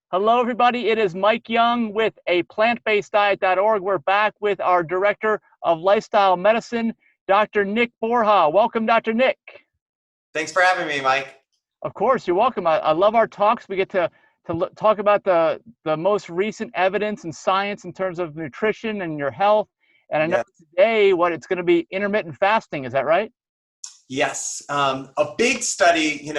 Hello, everybody. It is Mike Young with aPlantBasedDiet.org. We're back with our Director of Lifestyle Medicine, Dr. Nick Borja. Welcome, Dr. Nick. Thanks for having me, Mike. Of course, you're welcome. I love our talks. We get to talk about the most recent evidence and science in terms of nutrition and your health. And I know Yes. today what it's going to be intermittent fasting. Is that right? Yes. A big study,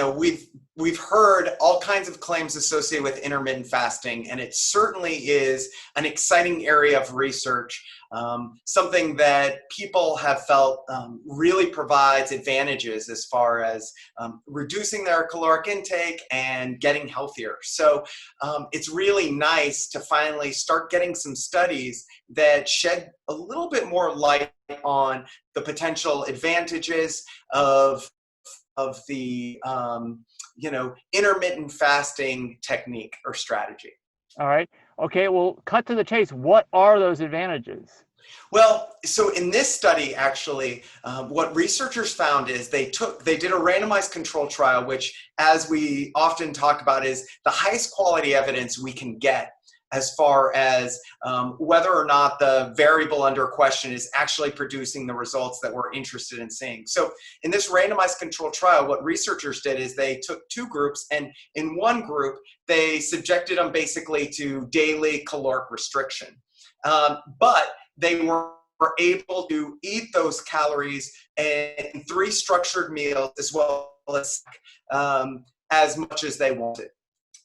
we've heard all kinds of claims associated with intermittent fasting, and it certainly is an exciting area of research, something that people have felt really provides advantages as far as reducing their caloric intake and getting healthier. So it's really nice to finally start getting some studies that shed a little bit more light on the potential advantages of the intermittent fasting technique or strategy. All right. Okay. Well, cut to the chase. What are those advantages? Well, so in this study, actually, what researchers found is they did a randomized control trial, which, as we often talk about, is the highest quality evidence we can get as far as whether or not the variable under question is actually producing the results that we're interested in seeing. So in this randomized control trial, what researchers did is they took two groups, and in one group, they subjected them basically to daily caloric restriction. But they were able to eat those calories in three structured meals as much as they wanted.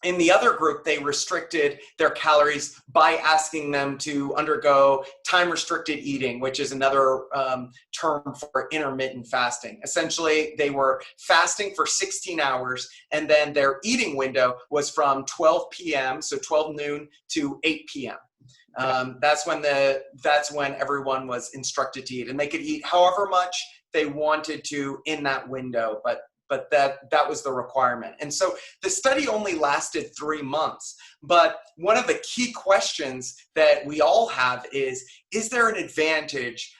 In the other group, they restricted their calories by asking them to undergo time-restricted eating, which is another term for intermittent fasting. Essentially, they were fasting for 16 hours, and then their eating window was from 12 p.m., so 12 noon, to 8 p.m. That's when everyone was instructed to eat, and they could eat however much they wanted to in that window, but that was the requirement. And so the study only lasted 3 months. But one of the key questions that we all have is there an advantage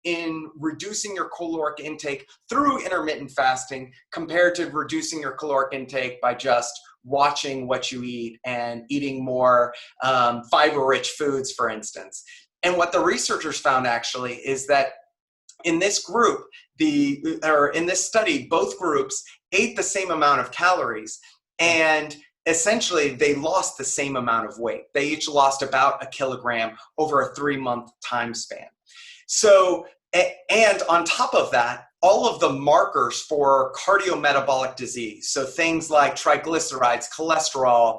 in reducing your caloric intake through intermittent fasting compared to reducing your caloric intake by just watching what you eat and eating more fiber-rich foods, for instance? And what the researchers found actually is that in this group, in this study, both groups ate the same amount of calories, and essentially they lost the same amount of weight. They each lost about 1 kilogram over a 3-month time span. So, and on top of that, all of the markers for cardiometabolic disease, so things like triglycerides, cholesterol,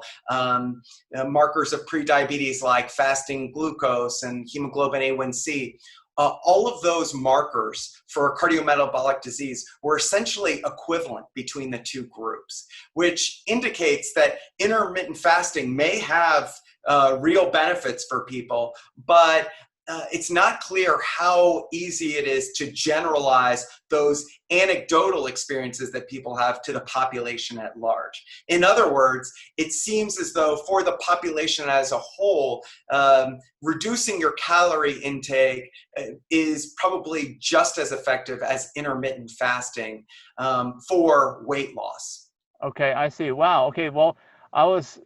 markers of prediabetes like fasting glucose and hemoglobin A1C, all of those markers for cardiometabolic disease were essentially equivalent between the two groups, which indicates that intermittent fasting may have real benefits for people, but it's not clear how easy it is to generalize those anecdotal experiences that people have to the population at large. In other words, it seems as though for the population as a whole, reducing your calorie intake is probably just as effective as intermittent fasting for weight loss. Okay, I see. Wow. Okay, well, I was,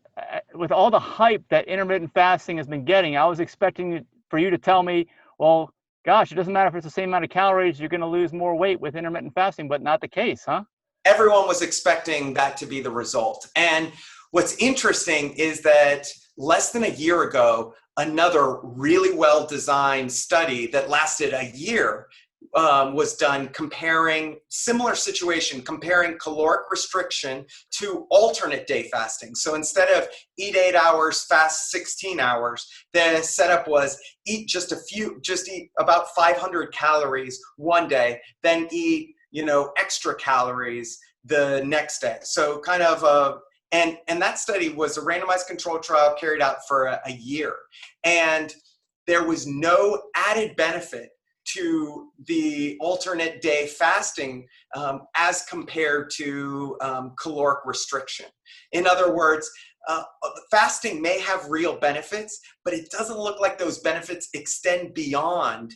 with all the hype that intermittent fasting has been getting, I was expecting for you to tell me, well, gosh, it doesn't matter if it's the same amount of calories, you're going to lose more weight with intermittent fasting, but not the case, huh? Everyone was expecting that to be the result. And what's interesting is that less than a year ago, another really well-designed study that lasted a year was done comparing caloric restriction to alternate day fasting. So instead of eat 8 hours, fast 16 hours, the setup was eat eat about 500 calories one day, then eat, extra calories the next day. So kind of and that study was a randomized controlled trial carried out for a year. And there was no added benefit to the alternate day fasting as compared to caloric restriction. In other words, fasting may have real benefits, but it doesn't look like those benefits extend beyond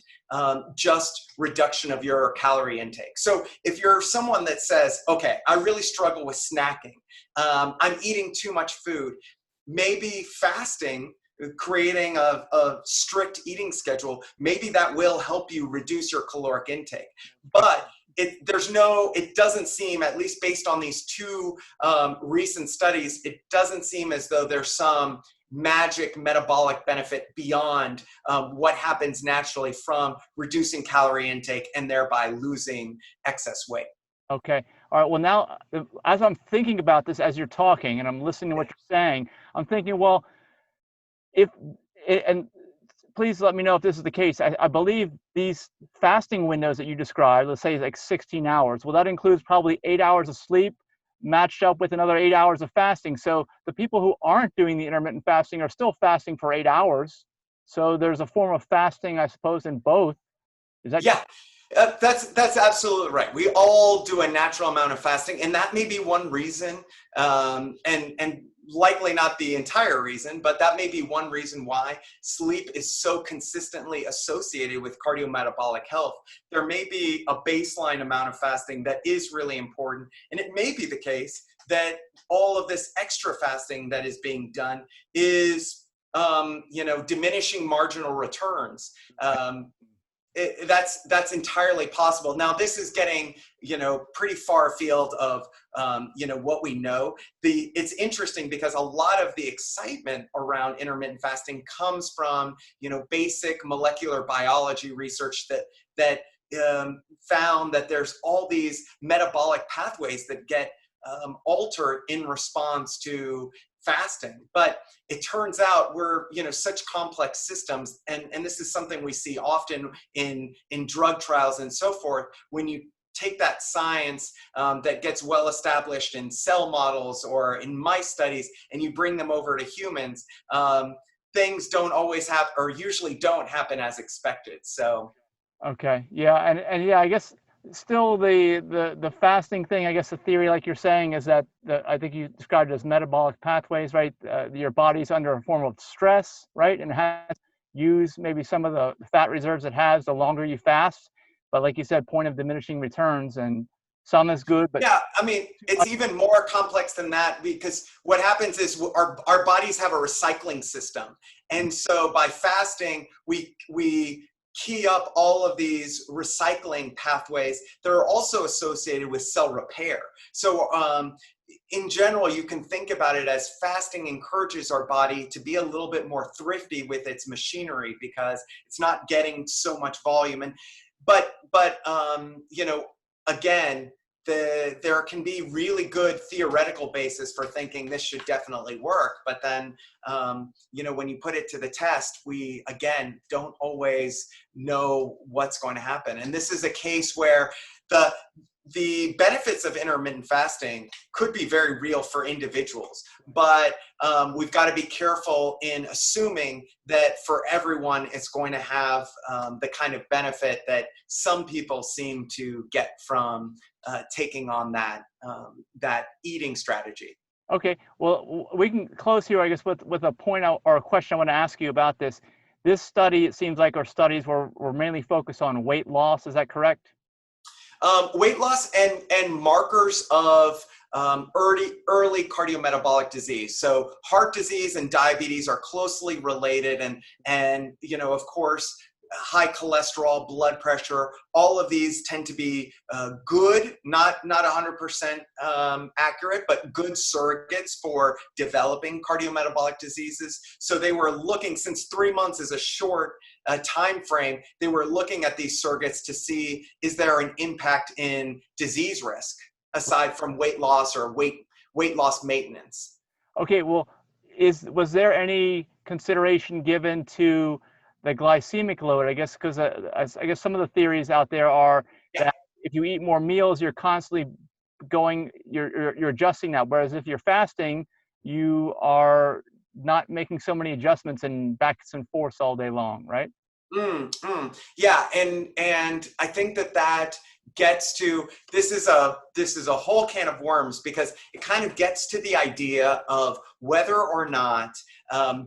just reduction of your calorie intake. So if you're someone that says, okay, I really struggle with snacking, I'm eating too much food, maybe fasting, creating a strict eating schedule, maybe that will help you reduce your caloric intake. But it doesn't seem, at least based on these two recent studies, it doesn't seem as though there's some magic metabolic benefit beyond what happens naturally from reducing calorie intake and thereby losing excess weight. Okay. All right. Well, now, as I'm thinking about this, as you're talking and I'm listening to what you're saying, I'm thinking, well, if, and please let me know if this is the case. I believe these fasting windows that you described, let's say like 16 hours, well, that includes probably 8 hours of sleep matched up with another 8 hours of fasting. So the people who aren't doing the intermittent fasting are still fasting for 8 hours. So there's a form of fasting, I suppose, in both. Is that Yeah, that's absolutely right. We all do a natural amount of fasting, and that may be one reason, and likely not the entire reason, but that may be one reason why sleep is so consistently associated with cardiometabolic health. There may be a baseline amount of fasting that is really important, and it may be the case that all of this extra fasting that is being done is, diminishing marginal returns. That's entirely possible. Now, this is getting, pretty far afield of, what we know. It's interesting because a lot of the excitement around intermittent fasting comes from, basic molecular biology research that found that there's all these metabolic pathways that get altered in response to fasting. But it turns out we're, such complex systems, and this is something we see often in drug trials and so forth. When you take that science that gets well established in cell models or in mice studies, and you bring them over to humans, things don't always happen, or usually don't happen as expected. So okay? Yeah, and yeah, I guess still the fasting thing. I guess the theory, like you're saying, is that I think you described it as metabolic pathways, right? Your body's under a form of stress, right, and has to use maybe some of the fat reserves it has the longer you fast. But like you said, point of diminishing returns, and some is good, but yeah, I mean, it's even more complex than that, because what happens is our bodies have a recycling system. And so by fasting, we key up all of these recycling pathways that are also associated with cell repair. So in general, you can think about it as fasting encourages our body to be a little bit more thrifty with its machinery, because it's not getting so much volume. And but again, there can be really good theoretical basis for thinking this should definitely work, but then when you put it to the test, we again don't always know what's going to happen. And this is a case where the benefits of intermittent fasting could be very real for individuals, but we've got to be careful in assuming that for everyone it's going to have the kind of benefit that some people seem to get from taking on that eating strategy. okay. Well, we can close here, I guess, with a point or a question I want to ask you about this. This study, it seems like, our studies were mainly focused on weight loss. Is that correct? Weight loss and markers of early cardiometabolic disease. So heart disease and diabetes are closely related, and of course, high cholesterol, blood pressure, all of these tend to be good, not 100% accurate, but good surrogates for developing cardiometabolic diseases. So they were looking, since 3 months is a short time frame, they were looking at these surrogates to see, is there an impact in disease risk aside from weight loss or weight loss maintenance? Okay, well, was there any consideration given to the glycemic load? I guess because I guess some of the theories out there are Yeah. that if you eat more meals, you're constantly you're adjusting that. Whereas if you're fasting, you are not making so many adjustments and backs and forths all day long, right? Yeah, and I think that gets to, this is a whole can of worms, because it kind of gets to the idea of whether or not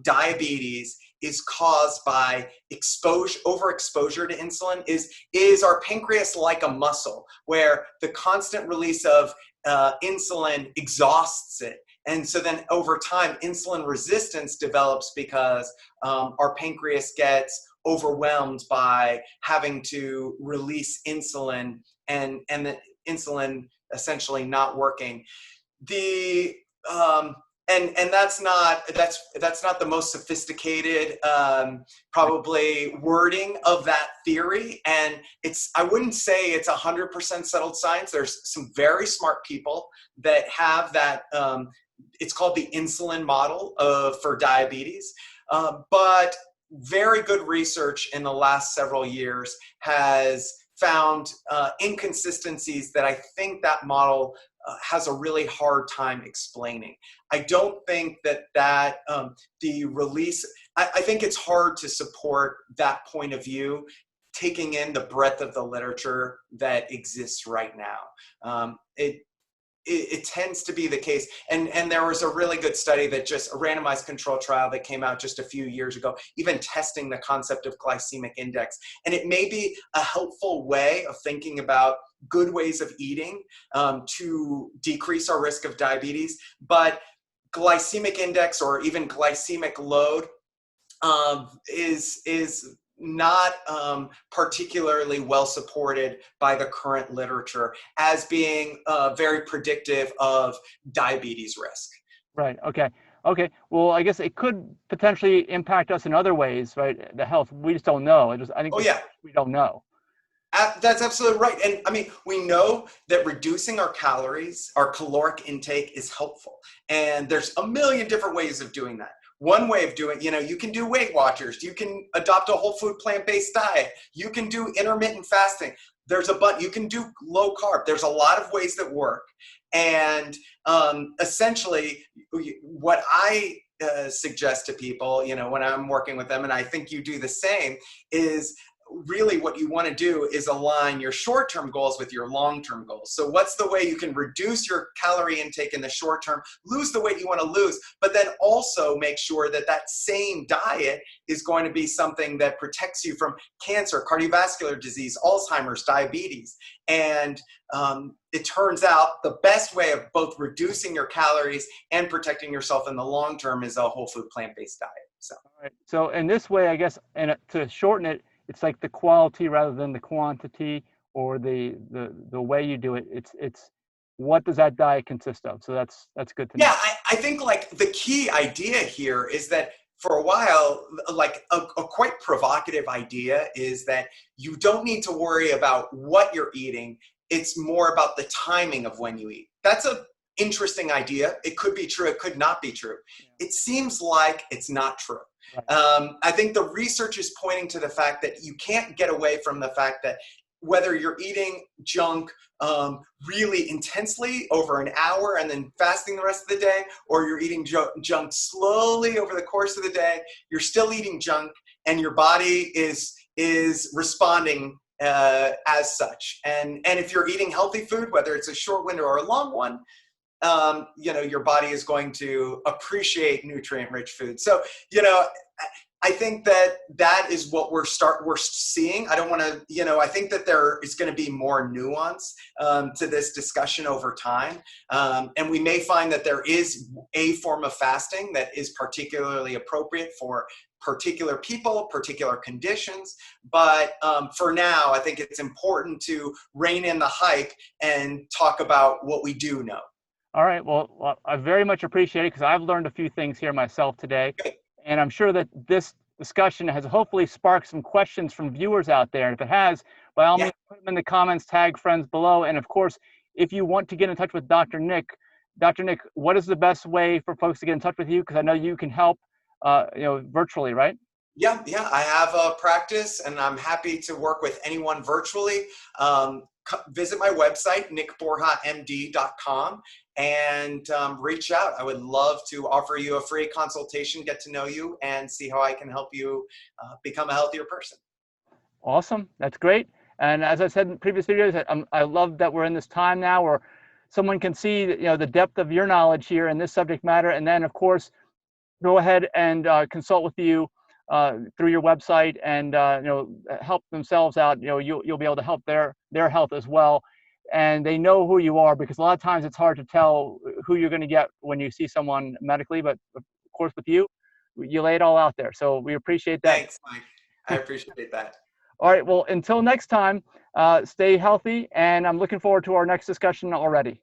diabetes is caused by overexposure to insulin. Is our pancreas like a muscle where the constant release of insulin exhausts it? And so then over time, insulin resistance develops because our pancreas gets overwhelmed by having to release insulin, and the insulin essentially not working. The and that's not the most sophisticated probably wording of that theory, and I wouldn't say it's 100% settled science. There's some very smart people that have that. It's called the insulin model for diabetes, but very good research in the last several years has found inconsistencies that I think that model has a really hard time explaining. I don't think that the release, I think it's hard to support that point of view, taking in the breadth of the literature that exists right now. It tends to be the case. And there was a really good study that just a randomized control trial that came out just a few years ago, even testing the concept of glycemic index. And it may be a helpful way of thinking about good ways of eating to decrease our risk of diabetes. But glycemic index or even glycemic load is not particularly well supported by the current literature as being very predictive of diabetes risk. Right. Okay. Okay. Well, I guess it could potentially impact us in other ways, right? The health. We just don't know. I think we don't know. That's absolutely right. And I mean, we know that reducing our calories, our caloric intake is helpful. And there's a million different ways of doing that. One way of doing, you can do Weight Watchers. You can adopt a whole food plant-based diet. You can do intermittent fasting. You can do low carb. There's a lot of ways that work. And essentially, what I suggest to people, when I'm working with them, and I think you do the same, is really what you want to do is align your short-term goals with your long-term goals. So what's the way you can reduce your calorie intake in the short term, lose the weight you want to lose, but then also make sure that that same diet is going to be something that protects you from cancer, cardiovascular disease, Alzheimer's, diabetes. And it turns out the best way of both reducing your calories and protecting yourself in the long term is a whole food plant-based diet. So, all right. So in this way, I guess, and to shorten it, it's like the quality rather than the quantity, or the way you do it. It's what does that diet consist of? So that's good to know. Yeah, I think like the key idea here is that for a while, like a quite provocative idea is that you don't need to worry about what you're eating. It's more about the timing of when you eat. That's an interesting idea. It could be true. It could not be true. Yeah. It seems like it's not true. Right. I think the research is pointing to the fact that you can't get away from the fact that whether you're eating junk really intensely over an hour and then fasting the rest of the day, or you're eating junk slowly over the course of the day, you're still eating junk, and your body is responding as such. And if you're eating healthy food, whether it's a short window or a long one, your body is going to appreciate nutrient-rich food. So, I think that is what we're seeing. I don't want to, I think that there is going to be more nuance to this discussion over time. And we may find that there is a form of fasting that is particularly appropriate for particular people, particular conditions. But for now, I think it's important to rein in the hype and talk about what we do know. All right. Well, I very much appreciate it, because I've learned a few things here myself today. Okay. And I'm sure that this discussion has hopefully sparked some questions from viewers out there. And if it has, by all means, put them in the comments, tag friends below. And of course, if you want to get in touch with Dr. Nick, what is the best way for folks to get in touch with you? Because I know you can help, virtually, right? Yeah. I have a practice, and I'm happy to work with anyone virtually. Visit my website, nickborjamd.com, and reach out. I would love to offer you a free consultation, get to know you, and see how I can help you become a healthier person. Awesome. That's great. And as I said in previous videos, I love that we're in this time now where someone can see the depth of your knowledge here in this subject matter, and then of course go ahead and consult with you through your website, and help themselves out. You'll be able to help their health as well. and they know who you are, because a lot of times it's hard to tell who you're going to get when you see someone medically. But of course, with you, you lay it all out there. So we appreciate that. Thanks, Mike. I appreciate that. All right. Well, until next time, stay healthy, and I'm looking forward to our next discussion already.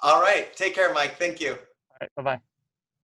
All right. Take care, Mike. Thank you. All right. Bye-bye.